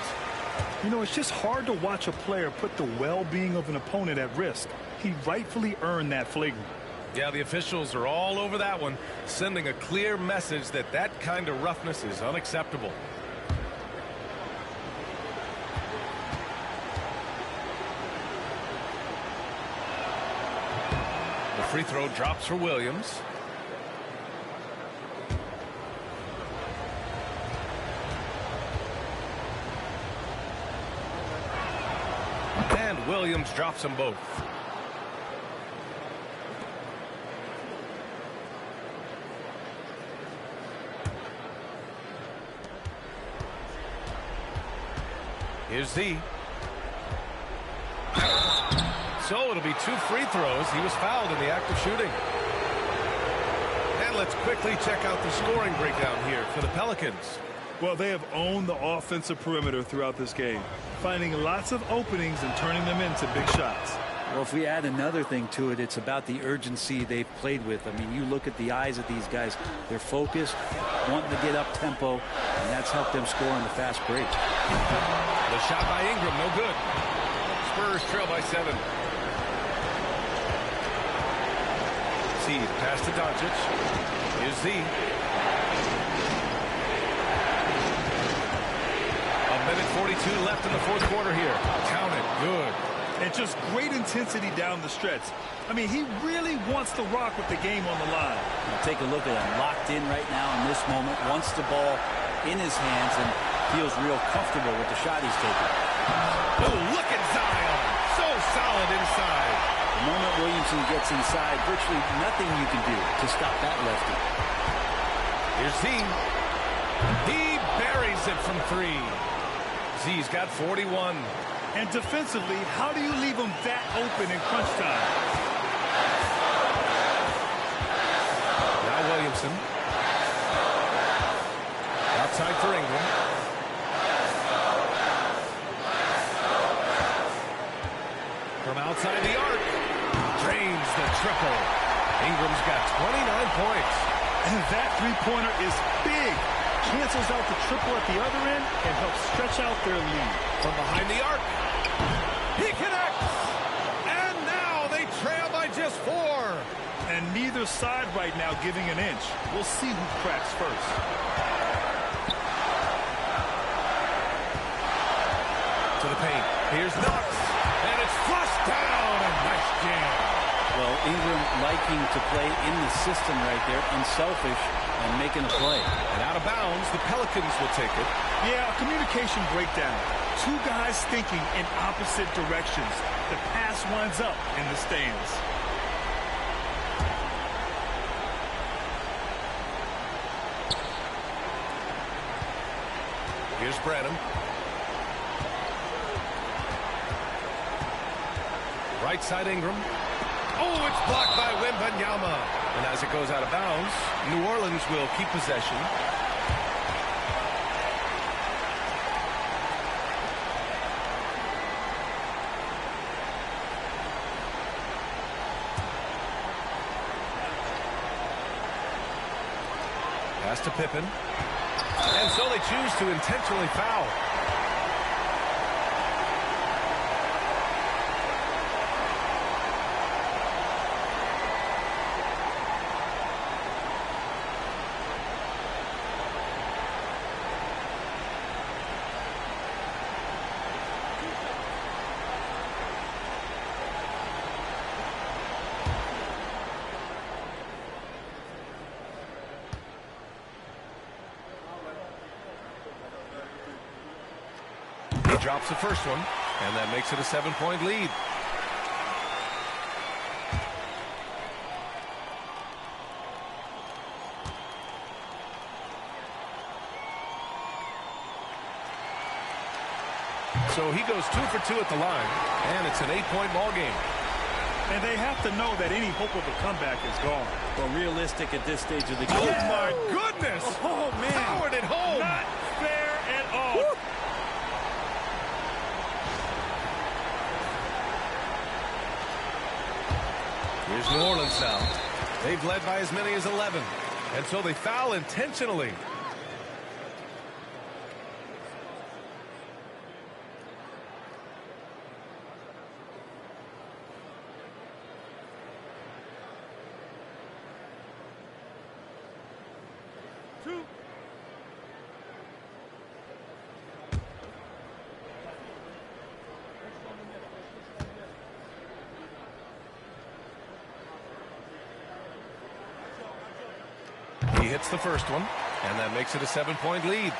You know, it's just hard to watch a player put the well-being of an opponent at risk. He rightfully earned that flagrant. Yeah, the officials are all over that one, sending a clear message that that kind of roughness is unacceptable. The free throw drops for Williams. And Williams drops them both. Here's Z. So it'll be 2 free throws. He was fouled in the act of shooting. And let's quickly check out the scoring breakdown here for the Pelicans. Well, they have owned the offensive perimeter throughout this game, finding lots of openings and turning them into big shots. Well, if we add another thing to it, it's about the urgency they've played with. I mean, you look at the eyes of these guys. They're focused, wanting to get up tempo, and that's helped them score on the fast break. The shot by Ingram, no good. Spurs trail by 7. Z, pass to Doncic. Here's Z. A minute 42 left in the fourth quarter here. Count it. Good. And just great intensity down the stretch. I mean, he really wants to rock with the game on the line. Now take a look at him, locked in right now in this moment, wants the ball in his hands and feels real comfortable with the shot he's taking. Oh, look at Zion. So solid inside. The moment Williamson gets inside, virtually nothing you can do to stop that lefty. Here's Z. He buries it from 3. Z's got 41. And defensively, how do you leave him that open in crunch time? Now Williamson. Outside for Ingram. From outside the arc. Drains the triple. Ingram's got 29 points. And that three-pointer is big. Cancels out the triple at the other end and helps stretch out their lead. From behind the arc. He connects. And now they trail by just 4. And neither side right now giving an inch. We'll see who cracks first. To the paint. Here's Knox. And it's flushed down. A nice jam. Well, Ingram liking to play in the system right there, unselfish and making a play. And out of bounds, the Pelicans will take it. Yeah, a communication breakdown. 2 guys thinking in opposite directions. The pass winds up in the stands. Here's Branham. Right side Ingram. Oh, it's blocked by Wembanyama. And as it goes out of bounds, New Orleans will keep possession. Pass to Pippen. And so they choose to intentionally foul. Drops the first one, and that makes it a 7-point lead. So he goes 2 for 2 at the line, and it's an 8-point ball game. And they have to know that any hope of a comeback is gone. Well, realistic at this stage of the game. Oh, my goodness! Oh, man. Powered it home. Not fair at all. Woo. Here's New Orleans now. They've led by as many as 11. And so they foul intentionally. He hits the first one, and that makes it a 7-point lead.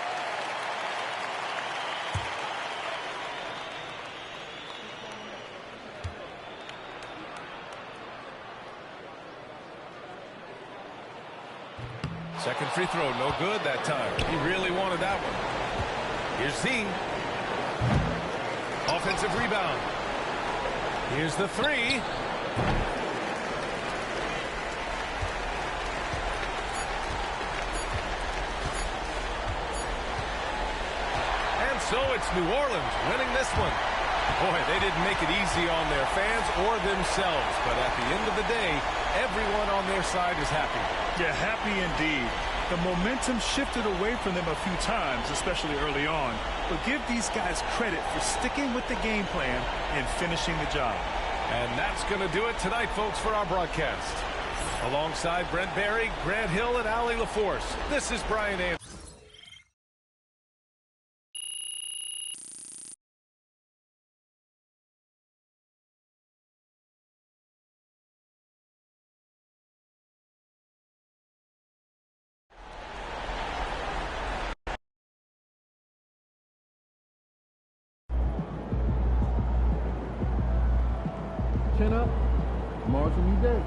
Second free throw, no good that time. He really wanted that one. Here's Z. Offensive rebound. Here's the three. So it's New Orleans winning this one. Boy, they didn't make it easy on their fans or themselves. But at the end of the day, everyone on their side is happy. Yeah, happy indeed. The momentum shifted away from them a few times, especially early on. But give these guys credit for sticking with the game plan and finishing the job. And that's going to do it tonight, folks, for our broadcast. Alongside Brent Barry, Grant Hill, and Allie LaForce, this is Brian Anderson. Chin up, tomorrow's a new day.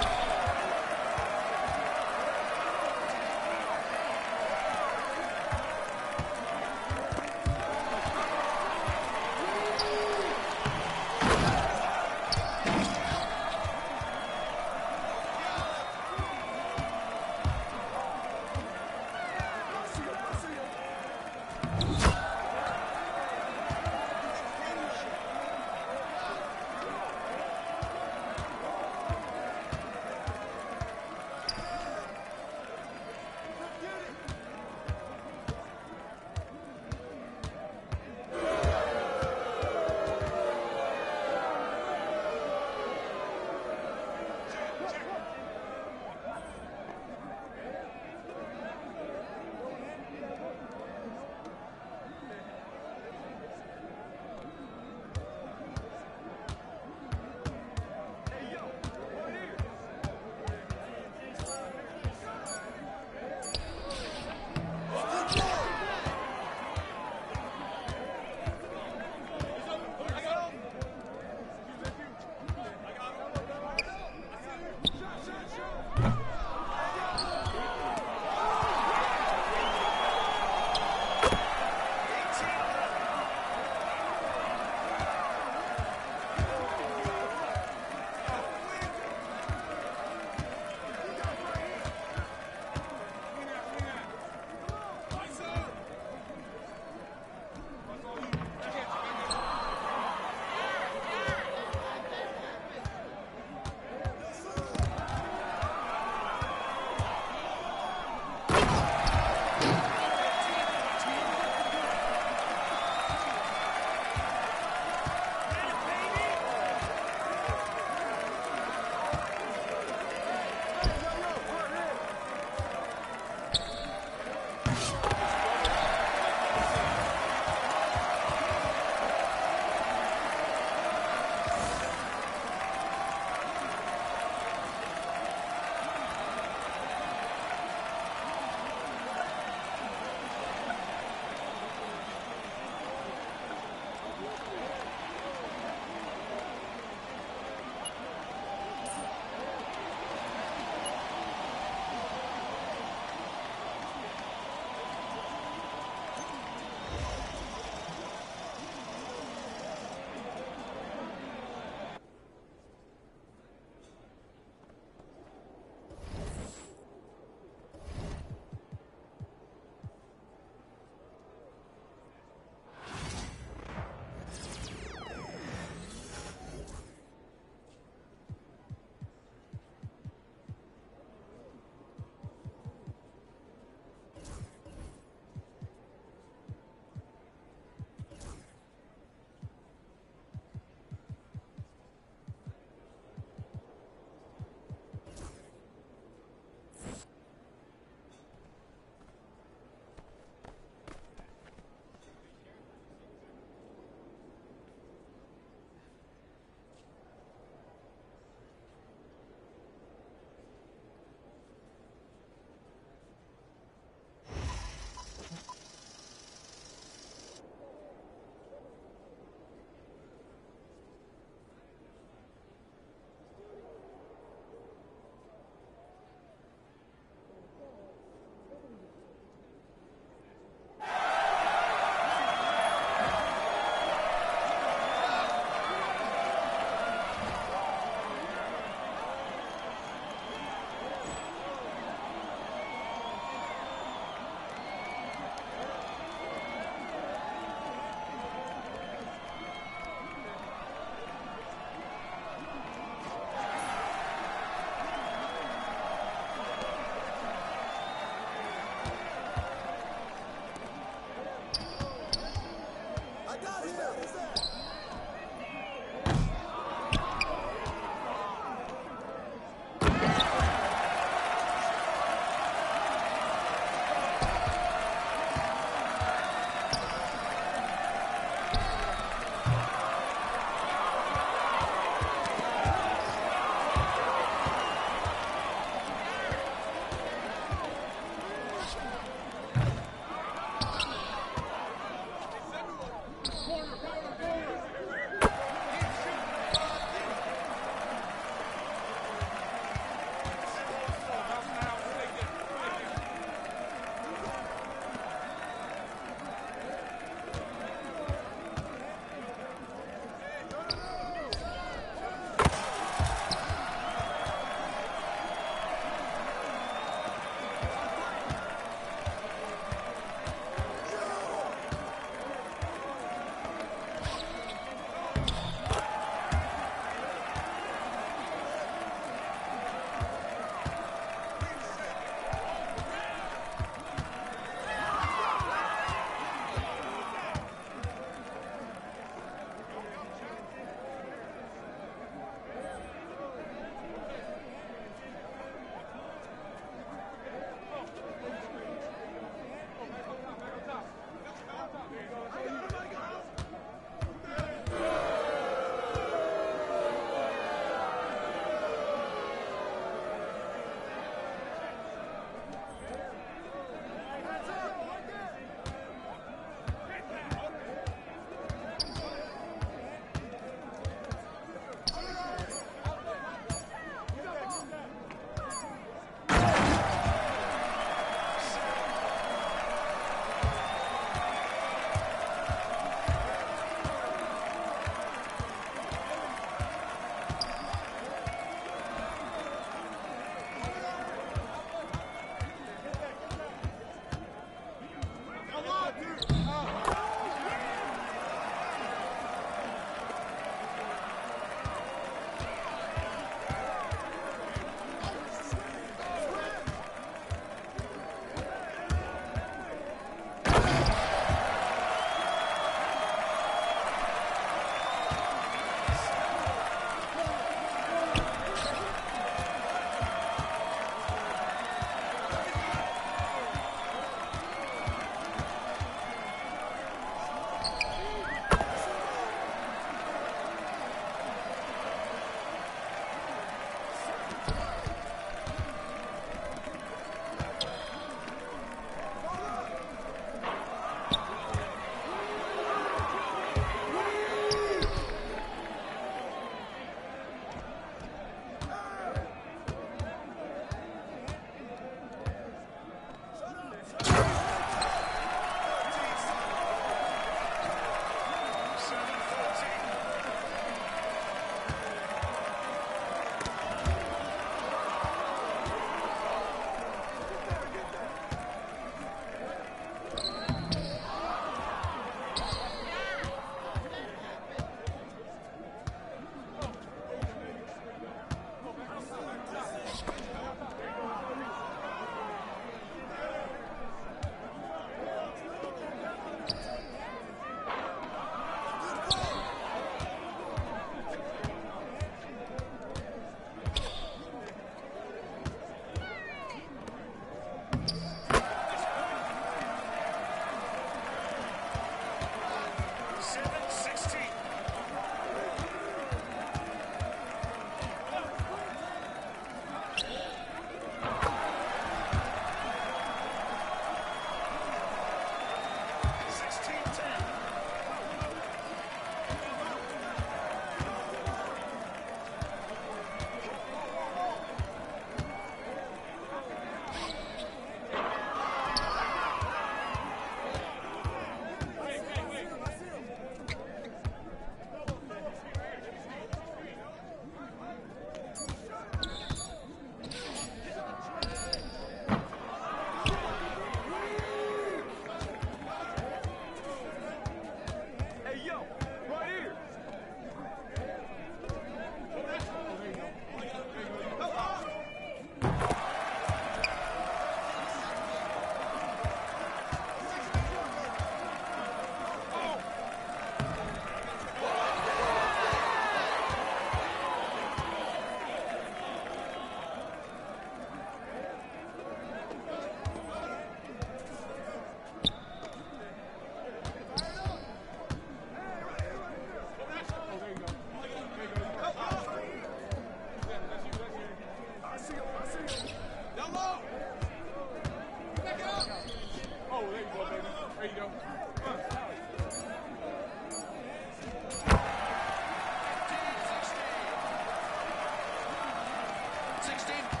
16.